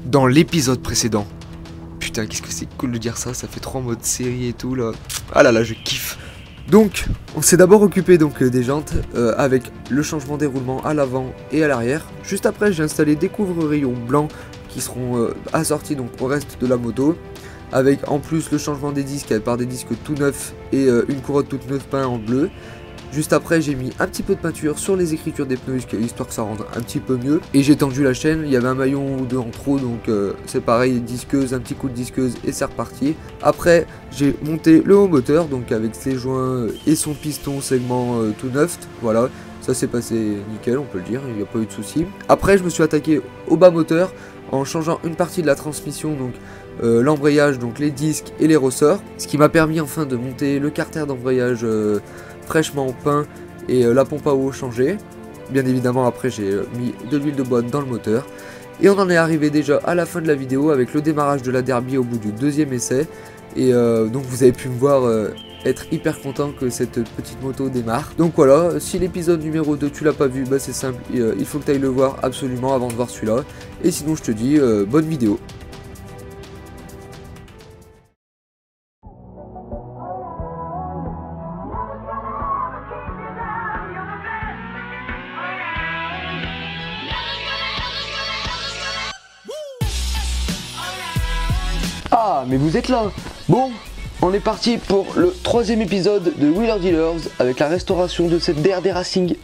dans l'épisode précédent. Putain, qu'est-ce que c'est cool de dire ça, ça fait trop en mode série et tout là. Ah là là, je kiffe. Donc, on s'est d'abord occupé des jantes avec le changement des roulements à l'avant et à l'arrière. Juste après, j'ai installé des couvre-rayons blancs qui seront assortis donc au reste de la moto. Avec en plus le changement des disques par des disques tout neufs et une couronne toute neuve peinte en bleu. Juste après, j'ai mis un petit peu de peinture sur les écritures des pneus histoire que ça rende un petit peu mieux. Et j'ai tendu la chaîne, il y avait un maillon ou deux en trop, donc c'est pareil, disqueuse, un petit coup de disqueuse et c'est reparti. Après, j'ai monté le haut moteur, donc avec ses joints et son piston segment tout neuf, voilà. Ça s'est passé nickel, on peut le dire, il n'y a pas eu de souci. Après, je me suis attaqué au bas moteur en changeant une partie de la transmission, donc l'embrayage, donc les disques et les ressorts. Ce qui m'a permis enfin de monter le carter d'embrayage fraîchement peint et la pompe à eau changée. Bien évidemment, après j'ai mis de l'huile de boîte dans le moteur. Et on en est arrivé déjà à la fin de la vidéo avec le démarrage de la Derby au bout du deuxième essai. Et donc vous avez pu me voir être hyper content que cette petite moto démarre. Donc voilà, si l'épisode numéro 2 tu l'as pas vu, bah c'est simple, il faut que tu ailles le voir absolument avant de voir celui-là. Et sinon je te dis bonne vidéo. Ah, mais vous êtes là. Bon, on est parti pour le troisième épisode de Wheeler Dealers avec la restauration de cette DRD Racing.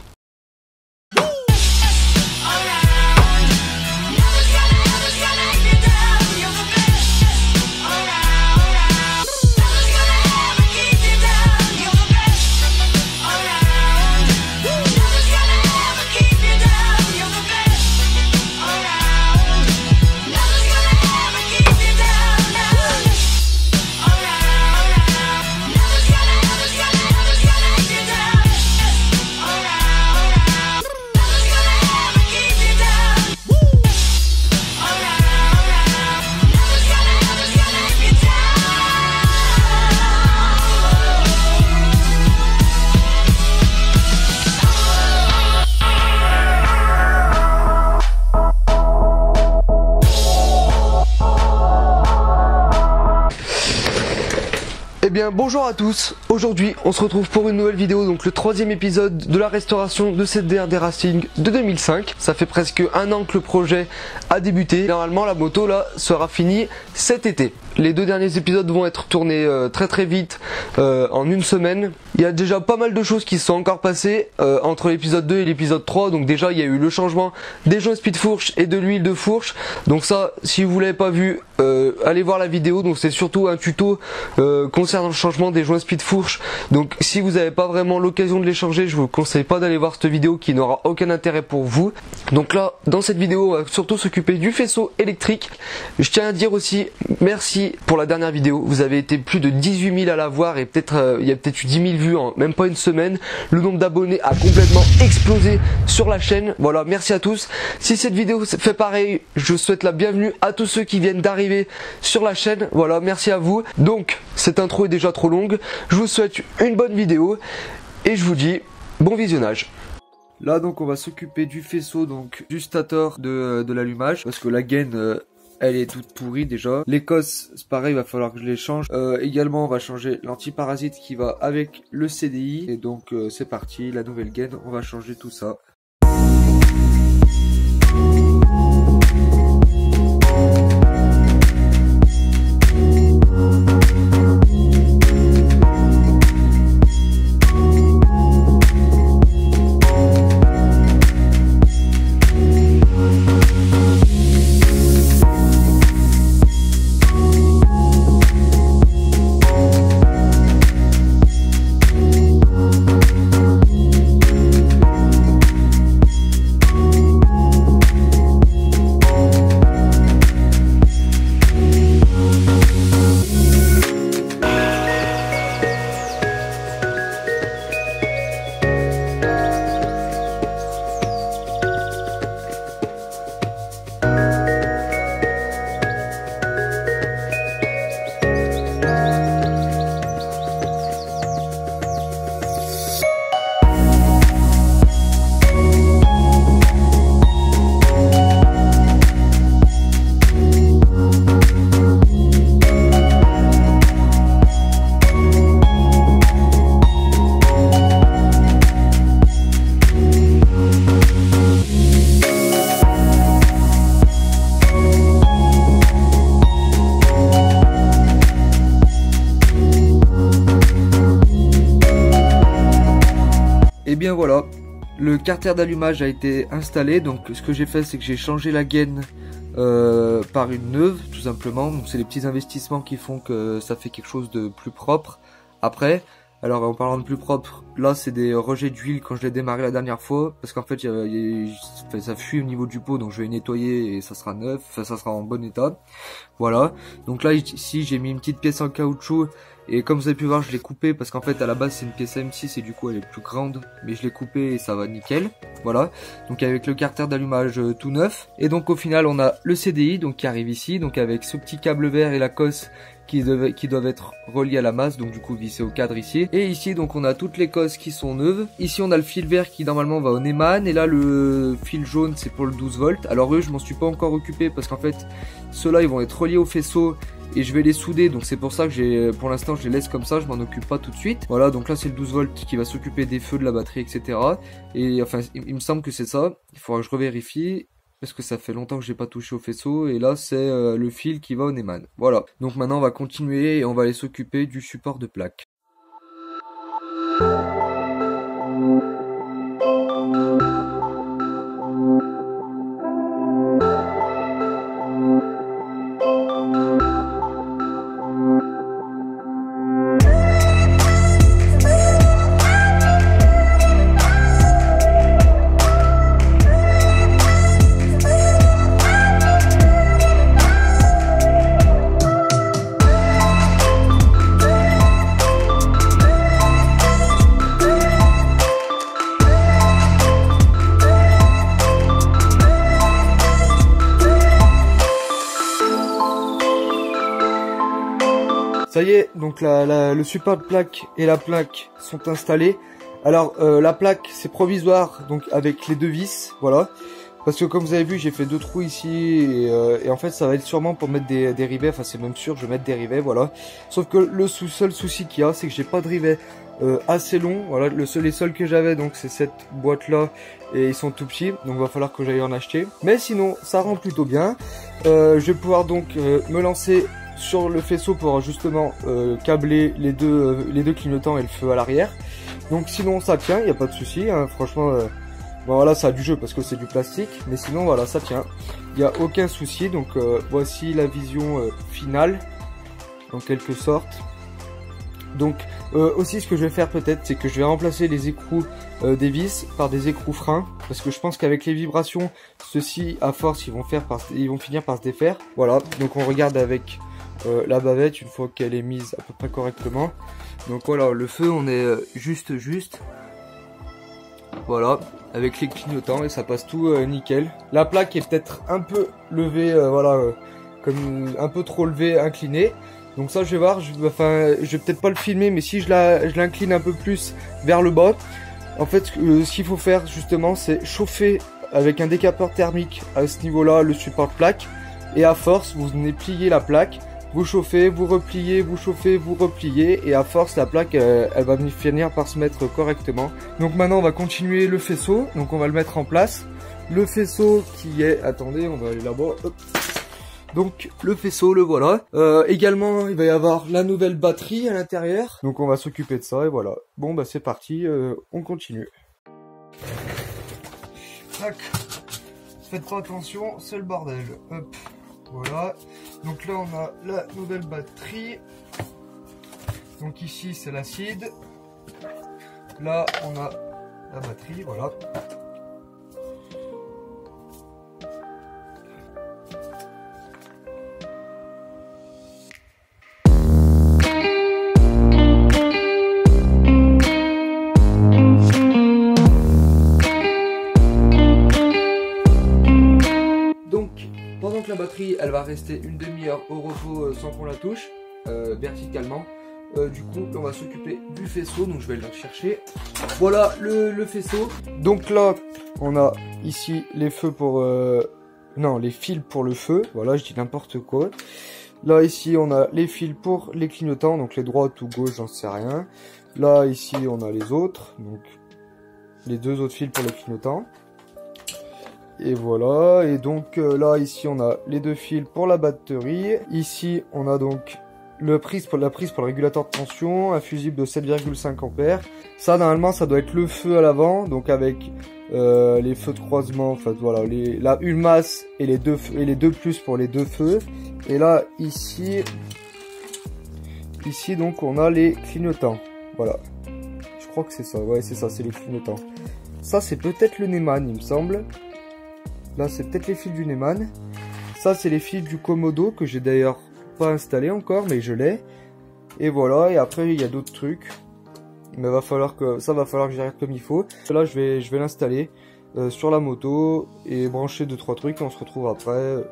Eh bien bonjour à tous, aujourd'hui on se retrouve pour une nouvelle vidéo, donc le troisième épisode de la restauration de cette DRD Racing de 2005. Ça fait presque un an que le projet a débuté. Normalement la moto là sera finie cet été. Les deux derniers épisodes vont être tournés très vite, en une semaine. Il y a déjà pas mal de choses qui se sont encore passées entre l'épisode 2 et l'épisode 3. Donc déjà il y a eu le changement des joints speed fourche et de l'huile de fourche. Donc ça, si vous l'avez pas vu, allez voir la vidéo. Donc c'est surtout un tuto concernant le changement des joints speed fourche. Donc si vous n'avez pas vraiment l'occasion de les changer, je vous conseille pas d'aller voir cette vidéo qui n'aura aucun intérêt pour vous. Donc là, dans cette vidéo, on va surtout s'occuper du faisceau électrique. Je tiens à dire aussi merci pour la dernière vidéo. Vous avez été plus de 18 000 à la voir et peut-être il y a peut-être eu 10 000 vues en même pas une semaine. Le nombre d'abonnés a complètement explosé sur la chaîne. Voilà, merci à tous. Si cette vidéo fait pareil, je souhaite la bienvenue à tous ceux qui viennent d'arriver sur la chaîne. Voilà, merci à vous. Donc, cette intro est déjà trop longue. Je vous souhaite une bonne vidéo et je vous dis bon visionnage. Là donc on va s'occuper du faisceau, donc du stator de l'allumage, parce que la gaine elle est toute pourrie déjà. Les cosses, c'est pareil, il va falloir que je les change. Également on va changer l'antiparasite qui va avec le CDI. Et donc c'est parti, la nouvelle gaine, on va changer tout ça. bien voilà, le carter d'allumage a été installé. Donc ce que j'ai fait, c'est que j'ai changé la gaine par une neuve, tout simplement. Donc c'est les petits investissements qui font que ça fait quelque chose de plus propre après. Alors en parlant de plus propre, là c'est des rejets d'huile quand je l'ai démarré la dernière fois, parce qu'en fait ça fuit au niveau du pot, donc je vais nettoyer et ça sera neuf, enfin ça sera en bon état. Voilà, donc là ici j'ai mis une petite pièce en caoutchouc, et comme vous avez pu voir je l'ai coupé parce qu'en fait à la base c'est une pièce M6 et du coup elle est plus grande, mais je l'ai coupé et ça va nickel. Voilà, donc avec le carter d'allumage tout neuf, et donc au final on a le CDI donc qui arrive ici, donc avec ce petit câble vert et la cosse qui doivent être reliés à la masse, donc du coup vissé au cadre ici. Et ici donc on a toutes les cosses qui sont neuves. Ici on a le fil vert qui normalement va au Neumann, et là le fil jaune c'est pour le 12 volts. Alors eux je m'en suis pas encore occupé parce qu'en fait ceux-là ils vont être reliés au faisceau et je vais les souder, donc c'est pour ça que pour l'instant je les laisse comme ça, je m'en occupe pas tout de suite. Voilà, donc là c'est le 12 volts qui va s'occuper des feux de la batterie, etc. Et enfin il me semble que c'est ça, il faudra que je revérifie, parce que ça fait longtemps que j'ai pas touché au faisceau, et là c'est le fil qui va au Neumann. Voilà, donc maintenant on va continuer et on va aller s'occuper du support de plaque. Ça y est, donc le support de plaque et la plaque sont installés. Alors la plaque c'est provisoire, donc avec les deux vis, voilà. Parce que comme vous avez vu, j'ai fait deux trous ici, et en fait ça va être sûrement pour mettre des rivets, enfin c'est même sûr, je vais mettre des rivets, voilà. Sauf que le seul souci qu'il y a, c'est que j'ai pas de rivets assez longs, voilà. Les seuls que j'avais, donc c'est cette boîte là, et ils sont tout petits, donc va falloir que j'aille en acheter. Mais sinon, ça rend plutôt bien. Je vais pouvoir donc me lancer sur le faisceau pour justement câbler les deux clignotants et le feu à l'arrière. Donc sinon ça tient, il n'y a pas de souci, hein, franchement. Bon voilà, ça a du jeu parce que c'est du plastique, mais sinon voilà, ça tient, il n'y a aucun souci. Donc voici la vision finale en quelque sorte. Donc aussi ce que je vais faire peut-être, c'est que je vais remplacer les écrous des vis par des écrous freins, parce que je pense qu'avec les vibrations, ceux-ci à force ils vont finir par se défaire. Voilà, donc on regarde avec la bavette une fois qu'elle est mise à peu près correctement. Donc voilà, le feu on est juste, voilà, avec les clignotants, et ça passe tout nickel. La plaque est peut-être un peu levée, voilà, comme un peu trop levée, inclinée. Donc ça je vais voir, je vais peut-être pas le filmer, mais si je l'incline un peu plus vers le bas, en fait ce qu'il faut faire justement c'est chauffer avec un décapeur thermique à ce niveau là le support de plaque, et à force vous venez plier la plaque, vous chauffez, vous repliez, vous chauffez, vous repliez, et à force la plaque elle va finir par se mettre correctement. Donc maintenant on va continuer le faisceau, donc on va le mettre en place. Le faisceau qui est, attendez, on va aller là-bas, hop. Donc le faisceau, le voilà. Également il va y avoir la nouvelle batterie à l'intérieur, donc on va s'occuper de ça, et voilà. Bon bah c'est parti, on continue. Tac. Faites pas attention, c'est le bordel. Hop. Voilà, donc là on a la nouvelle batterie, donc ici c'est l'acide, là on a la batterie, voilà. Pendant que la batterie elle va rester une demi-heure au repos sans qu'on la touche verticalement, du coup on va s'occuper du faisceau, donc je vais le chercher. Voilà le faisceau. Donc là on a ici les feux pour non, les fils pour le feu, voilà, je dis n'importe quoi. Là ici on a les fils pour les clignotants, donc les droites ou gauche j'en sais rien. Là ici on a les autres, donc les deux autres fils pour les clignotants. Et voilà, et donc là ici on a les deux fils pour la batterie. Ici on a donc la prise pour le régulateur de tension, un fusible de 7,5 ampères. Ça normalement ça doit être le feu à l'avant, donc avec les feux de croisement, enfin voilà, une masse et les deux plus pour les deux feux. Et là ici donc on a les clignotants. Voilà. Je crois que c'est ça, ouais c'est ça, c'est les clignotants. Ça c'est peut-être le Neumann il me semble. Là c'est peut-être les fils du Neumann. Ça c'est les fils du Komodo que j'ai d'ailleurs pas installé encore mais je l'ai. Et voilà, et après il y a d'autres trucs. Mais va falloir que j'y arrive comme il faut. Là je vais l'installer sur la moto et brancher 2-3 trucs et on se retrouve après.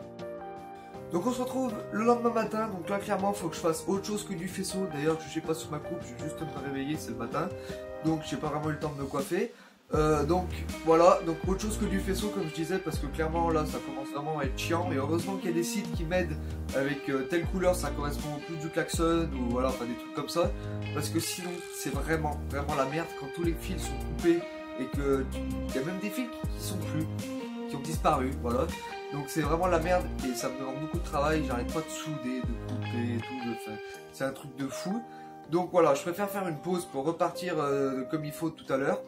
Donc on se retrouve le lendemain matin, donc là clairement il faut que je fasse autre chose que du faisceau. D'ailleurs je sais pas sur ma coupe, je vais juste me réveiller, c'est le matin. Donc j'ai pas vraiment eu le temps de me coiffer. Donc voilà, donc autre chose que du faisceau comme je disais, parce que clairement là ça commence vraiment à être chiant. Et heureusement qu'il y a des sites qui m'aident avec telle couleur, ça correspond plus du klaxon ou voilà, enfin des trucs comme ça. Parce que sinon c'est vraiment la merde quand tous les fils sont coupés et que il y a même des fils qui ont disparu, voilà. Donc c'est vraiment la merde et ça me demande beaucoup de travail, j'arrête pas de souder, de couper et tout, c'est un truc de fou. Donc voilà, je préfère faire une pause pour repartir comme il faut tout à l'heure.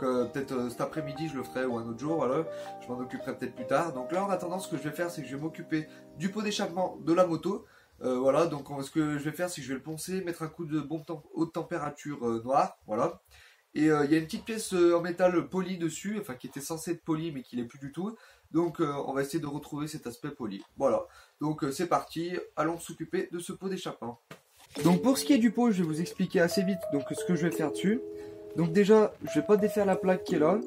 Peut-être cet après-midi je le ferai ou un autre jour, voilà. Je m'en occuperai peut-être plus tard. Donc là en attendant, ce que je vais faire c'est que je vais m'occuper du pot d'échappement de la moto. Voilà, donc ce que je vais faire c'est que je vais le poncer, mettre un coup de haute température noire, voilà. Et il y a une petite pièce en métal poli dessus, enfin qui était censée être poli mais qui l'est plus du tout. Donc on va essayer de retrouver cet aspect poli. Voilà, donc c'est parti, allons s'occuper de ce pot d'échappement. Donc pour ce qui est du pot, je vais vous expliquer assez vite donc ce que je vais faire dessus. Donc déjà, je vais pas défaire la plaque qui est là,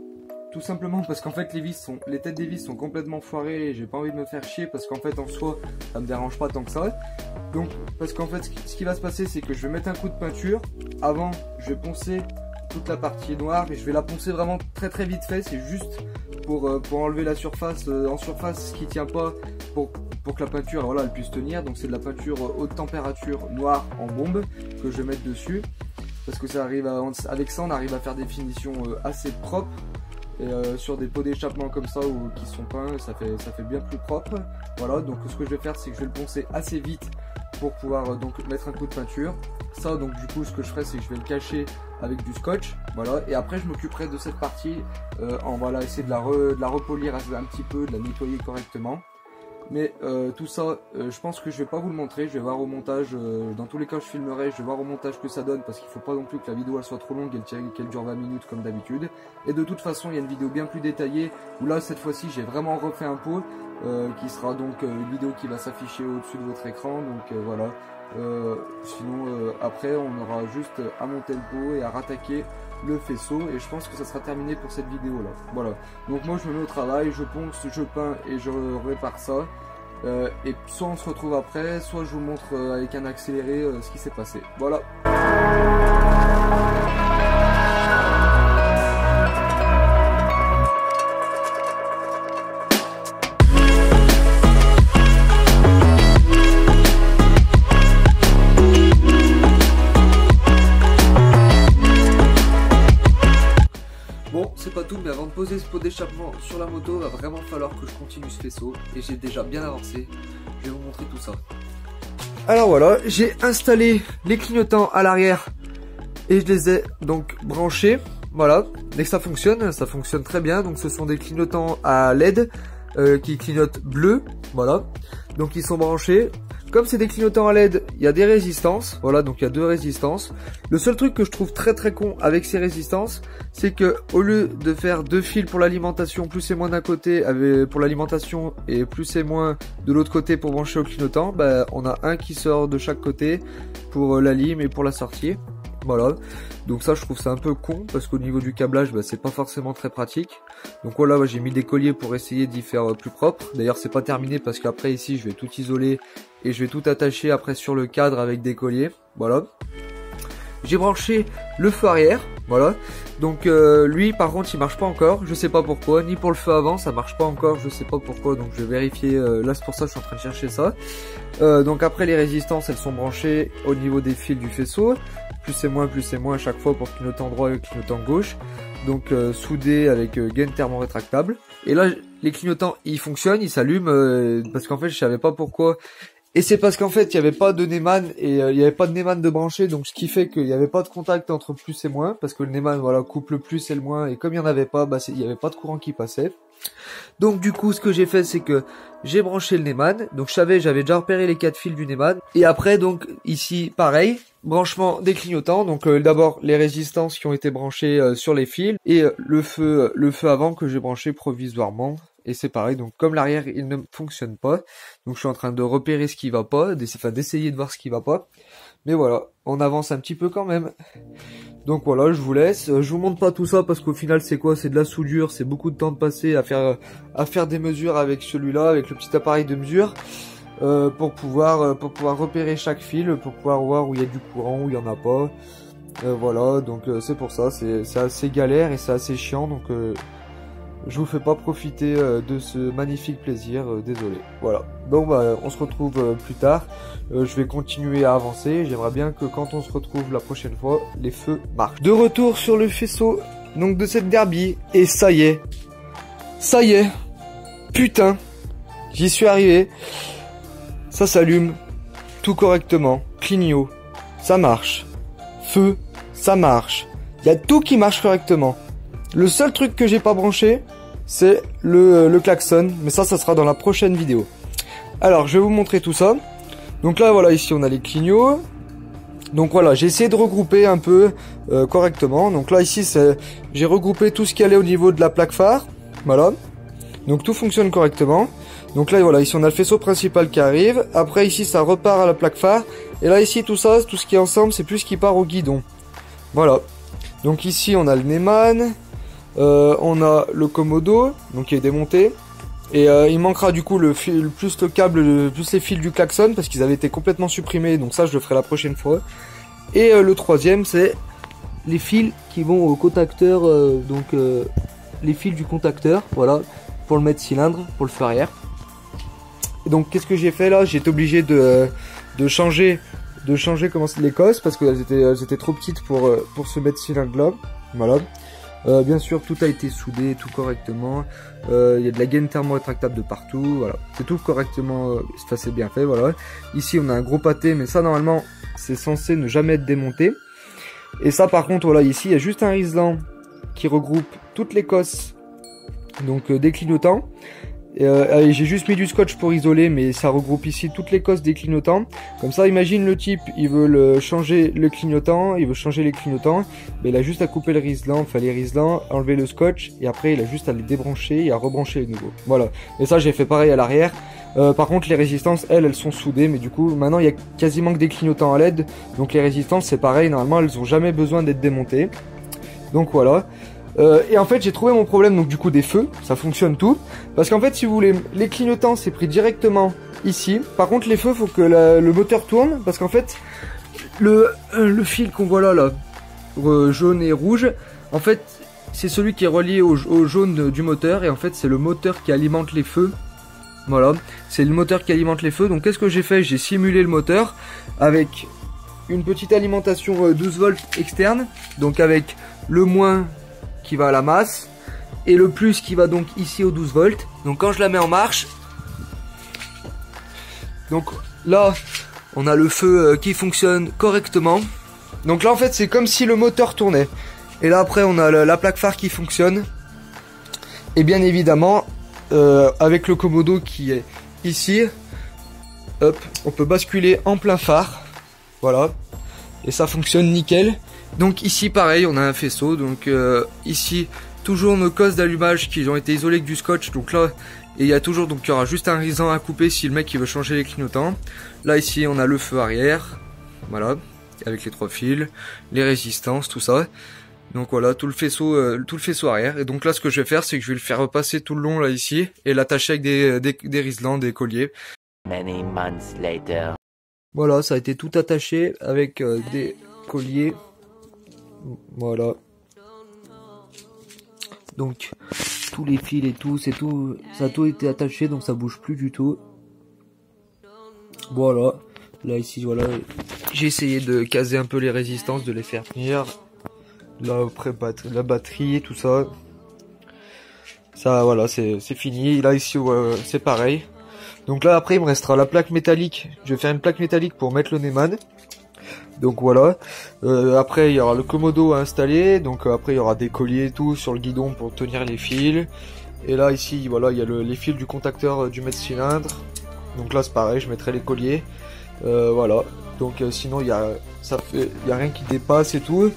tout simplement parce qu'en fait les têtes des vis sont complètement foirées et j'ai pas envie de me faire chier parce qu'en fait en soi ça me dérange pas tant que ça. Donc parce qu'en fait ce qui va se passer c'est que je vais mettre un coup de peinture. Avant je vais poncer toute la partie noire et je vais la poncer vraiment très vite fait, c'est juste pour enlever la surface en surface qui tient pas pour que la peinture voilà, elle puisse tenir. Donc c'est de la peinture haute température noire en bombe que je vais mettre dessus parce que ça arrive avec ça on arrive à faire des finitions assez propres et sur des pots d'échappement comme ça ou qui sont peints ça fait bien plus propre. Voilà, donc ce que je vais faire c'est que je vais le poncer assez vite pour pouvoir donc mettre un coup de peinture. Ça donc du coup ce que je ferai c'est que je vais le cacher avec du scotch, voilà, et après je m'occuperai de cette partie en voilà, essayer de la repolir un petit peu, de la nettoyer correctement. Mais tout ça, je pense que je vais pas vous le montrer, je vais voir au montage, dans tous les cas je filmerai, je vais voir au montage que ça donne parce qu'il faut pas non plus que la vidéo elle soit trop longue et qu'elle dure 20 minutes comme d'habitude. Et de toute façon il y a une vidéo bien plus détaillée où là cette fois-ci j'ai vraiment refait un pot qui sera donc une vidéo qui va s'afficher au-dessus de votre écran, donc voilà. Sinon après on aura juste à monter le pot et à rattaquer le faisceau et je pense que ça sera terminé pour cette vidéo là. Voilà, donc moi je me mets au travail, je ponce, je peins et je répare ça et soit on se retrouve après, soit je vous montre avec un accéléré ce qui s'est passé. Voilà. C'est pas tout, mais avant de poser ce pot d'échappement sur la moto, va vraiment falloir que je continue ce faisceau et j'ai déjà bien avancé. Je vais vous montrer tout ça. Alors voilà, j'ai installé les clignotants à l'arrière et je les ai donc branchés. Voilà, dès que ça fonctionne très bien. Donc ce sont des clignotants à LED qui clignotent bleu. Voilà, donc ils sont branchés. Comme c'est des clignotants à LED, il y a des résistances. Voilà, donc il y a deux résistances. Le seul truc que je trouve très con avec ces résistances, c'est que au lieu de faire deux fils pour l'alimentation, plus et moins d'un côté pour l'alimentation et plus et moins de l'autre côté pour brancher au clignotant, bah, on a un qui sort de chaque côté pour la lime et pour la sortie. Voilà, donc ça je trouve ça un peu con parce qu'au niveau du câblage bah, c'est pas forcément très pratique. Donc voilà, j'ai mis des colliers pour essayer d'y faire plus propre. D'ailleurs c'est pas terminé parce qu'après ici je vais tout isoler et je vais tout attacher après sur le cadre avec des colliers. Voilà, j'ai branché le feu arrière. Voilà, donc lui par contre il marche pas encore, je sais pas pourquoi, ni pour le feu avant ça marche pas encore, je sais pas pourquoi, donc je vais vérifier, là c'est pour ça que je suis en train de chercher ça. Donc après les résistances elles sont branchées au niveau des fils du faisceau, plus et moins à chaque fois pour clignotant droit et clignotant gauche, donc soudé avec gaine thermo-rétractable. Et là les clignotants ils fonctionnent, ils s'allument, parce qu'en fait je savais pas pourquoi Et c'est parce qu'en fait, il n'y avait pas de Neumann et il n'y avait pas de Neumann de branché, donc ce qui fait qu'il n'y avait pas de contact entre plus et moins, parce que le Neumann, voilà, coupe le plus et le moins, et comme il n'y en avait pas, bah, il n'y avait pas de courant qui passait. Donc du coup, ce que j'ai fait, c'est que j'ai branché le Neumann, donc j'avais déjà repéré les 4 fils du Neumann, et après, donc, ici, pareil, branchement des clignotants, donc d'abord les résistances qui ont été branchées sur les fils, et le feu avant que j'ai branché provisoirement. Et c'est pareil, donc comme l'arrière il ne fonctionne pas, donc je suis en train de repérer ce qui va pas, d'essayer de voir ce qui va pas. Mais voilà, on avance un petit peu quand même. Donc voilà, je vous laisse. Je vous montre pas tout ça parce qu'au final c'est quoi? C'est de la soudure, c'est beaucoup de temps de passer à faire des mesures avec celui-là, avec le petit appareil de mesure, pour pouvoir repérer chaque fil, pour pouvoir voir où il y a du courant, où il y en a pas. Voilà, donc c'est pour ça, c'est assez galère et c'est assez chiant, donc je vous fais pas profiter de ce magnifique plaisir, désolé. Voilà, donc bah, on se retrouve plus tard. Je vais continuer à avancer. J'aimerais bien que quand on se retrouve la prochaine fois, les feux marchent. De retour sur le faisceau donc de cette derby. Et ça y est, putain, j'y suis arrivé. Ça s'allume tout correctement. Clignot, ça marche. Feu, ça marche. Il y a tout qui marche correctement. Le seul truc que j'ai pas branché, c'est le klaxon, mais ça sera dans la prochaine vidéo. Alors, je vais vous montrer tout ça. Donc là, voilà, ici on a les clignots. Donc voilà, j'ai essayé de regrouper un peu correctement. Donc là, ici, j'ai regroupé tout ce qui allait au niveau de la plaque phare. Voilà. Donc tout fonctionne correctement. Donc là, voilà, ici on a le faisceau principal qui arrive. Après, ici, ça repart à la plaque phare. Et là, ici, tout ça, tout ce qui est ensemble, c'est plus ce qui part au guidon. Voilà. Donc ici, on a le Neumann. On a le Komodo, donc qui est démonté. Et il manquera du coup plus le câble, plus les fils du klaxon, parce qu'ils avaient été complètement supprimés, donc ça je le ferai la prochaine fois. Et le troisième, c'est les fils qui vont au contacteur, les fils du contacteur, voilà, pour le mettre cylindre, pour le feu arrière. Et donc qu'est-ce que j'ai fait là? J'ai été obligé de changer les cosses, parce qu'elles étaient trop petites pour ce mettre cylindre là, voilà. Bien sûr, tout a été soudé, tout correctement. Il y a de la gaine thermo-rétractable de partout. Voilà, c'est tout correctement. Ça c'est bien fait. Voilà. Ici, on a un gros pâté, mais ça normalement, c'est censé ne jamais être démonté. Et ça, par contre, voilà, ici, il y a juste un riselant qui regroupe toutes les cosses, donc des clignotants. J'ai juste mis du scotch pour isoler, mais ça regroupe ici toutes les cosses des clignotants. Comme ça, imagine le type, il veut changer le clignotant, il veut changer les clignotants, mais il a juste à couper le riselant, enfin les riselants, enlever le scotch, et après il a juste à les débrancher et à rebrancher les nouveaux. Voilà. Et ça, j'ai fait pareil à l'arrière. Par contre, les résistances, elles sont soudées, mais du coup, maintenant il y a quasiment que des clignotants à LED, donc les résistances, c'est pareil, normalement, elles ont jamais besoin d'être démontées. Donc voilà. Et en fait j'ai trouvé mon problème, donc du coup des feux, ça fonctionne tout. Parce qu'en fait si vous voulez, les clignotants c'est pris directement ici. Par contre les feux faut que le moteur tourne, parce qu'en fait le fil qu'on voit là, jaune et rouge, en fait c'est celui qui est relié au jaune du moteur. Et en fait c'est le moteur qui alimente les feux. Voilà, c'est le moteur qui alimente les feux. Donc qu'est-ce que j'ai fait? J'ai simulé le moteur avec une petite alimentation 12 volts externe, donc avec le moins qui va à la masse et le plus qui va donc ici aux 12 volts. Donc quand je la mets en marche, donc là on a le feu qui fonctionne correctement. Donc là en fait c'est comme si le moteur tournait. Et là après on a la plaque phare qui fonctionne. Et bien évidemment avec le Komodo qui est ici, hop, on peut basculer en plein phare. Voilà. Et ça fonctionne nickel. Donc ici pareil, on a un faisceau. Donc ici toujours nos cosses d'allumage qui ont été isolées avec du scotch. Donc là, et il y a toujours, donc il y aura juste un riselant à couper si le mec il veut changer les clignotants. Là ici on a le feu arrière, voilà, avec les 3 fils, les résistances, tout ça. Donc voilà, tout le faisceau arrière. Et donc là ce que je vais faire, c'est que je vais le faire repasser tout le long là ici et l'attacher avec des riselants, des colliers. Many months later. Voilà, ça a été tout attaché avec des colliers. Voilà. Donc tous les fils et tout, c'est tout, ça a tout été attaché, donc ça bouge plus du tout. Voilà. Là ici, voilà, j'ai essayé de caser un peu les résistances, de les faire tenir. Là après la batterie et tout ça. Ça voilà, c'est fini. Là ici c'est pareil. Donc là après il me restera la plaque métallique. Je vais faire une plaque métallique pour mettre le Neyman. Donc voilà. Après il y aura le commodo à installer. Donc après il y aura des colliers et tout sur le guidon pour tenir les fils. Et là ici voilà il y a les fils du contacteur du mètre-cylindre. Donc là c'est pareil, je mettrai les colliers. Voilà. Donc sinon il y a rien qui dépasse et tout.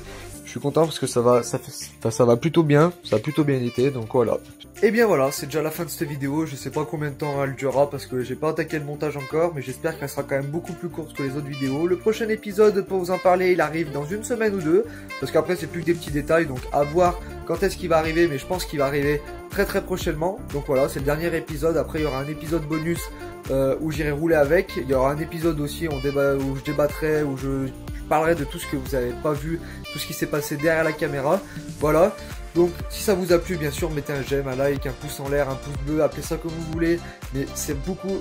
Je suis content parce que ça va plutôt bien, ça a plutôt bien été, donc voilà. Et bien voilà, c'est déjà la fin de cette vidéo, je sais pas combien de temps elle durera parce que j'ai pas attaqué le montage encore, mais j'espère qu'elle sera quand même beaucoup plus courte que les autres vidéos. Le prochain épisode, pour vous en parler, il arrive dans une semaine ou deux, parce qu'après c'est plus que des petits détails, donc à voir quand est-ce qu'il va arriver, mais je pense qu'il va arriver très prochainement. Donc voilà, c'est le dernier épisode, après il y aura un épisode bonus où j'irai rouler avec, il y aura un épisode aussi où je débattrai, où je parlerai de tout ce que vous n'avez pas vu, tout ce qui s'est passé derrière la caméra. Voilà, donc si ça vous a plu, bien sûr mettez un j'aime, un like, un pouce en l'air, un pouce bleu, appelez ça comme vous voulez, mais c'est beaucoup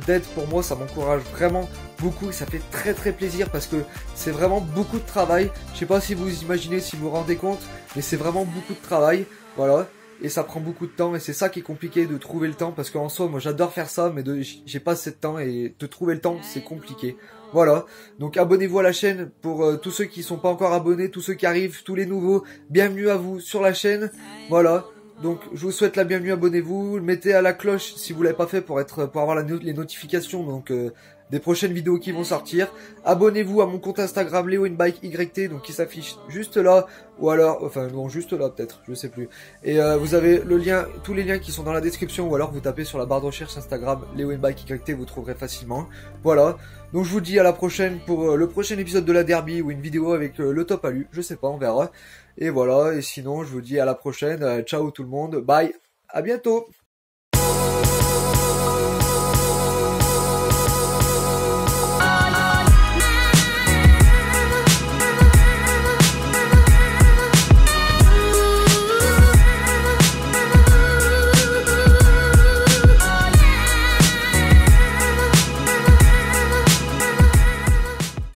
d'aide pour moi, ça m'encourage vraiment beaucoup, ça fait très plaisir parce que c'est vraiment beaucoup de travail. Je sais pas si vous imaginez, si vous vous rendez compte, mais c'est vraiment beaucoup de travail, voilà. Et ça prend beaucoup de temps et c'est ça qui est compliqué, de trouver le temps, parce qu'en soi moi j'adore faire ça, mais j'ai pas assez de temps et de trouver le temps c'est compliqué. Voilà, donc abonnez-vous à la chaîne pour tous ceux qui sont pas encore abonnés, tous ceux qui arrivent, tous les nouveaux, bienvenue à vous sur la chaîne. Voilà, donc je vous souhaite la bienvenue, abonnez-vous, mettez à la cloche si vous l'avez pas fait pour avoir les notifications donc des prochaines vidéos qui vont sortir. Abonnez-vous à mon compte Instagram LeoInBikeYT, donc qui s'affiche juste là, ou alors, enfin non, juste là peut-être, je sais plus. Et vous avez le lien, tous les liens qui sont dans la description, ou alors vous tapez sur la barre de recherche Instagram LeoInBikeYT, vous trouverez facilement. Voilà, donc je vous dis à la prochaine pour le prochain épisode de la Derby, ou une vidéo avec le top alu, je sais pas, on verra. Et voilà, et sinon je vous dis à la prochaine, ciao tout le monde, bye, à bientôt.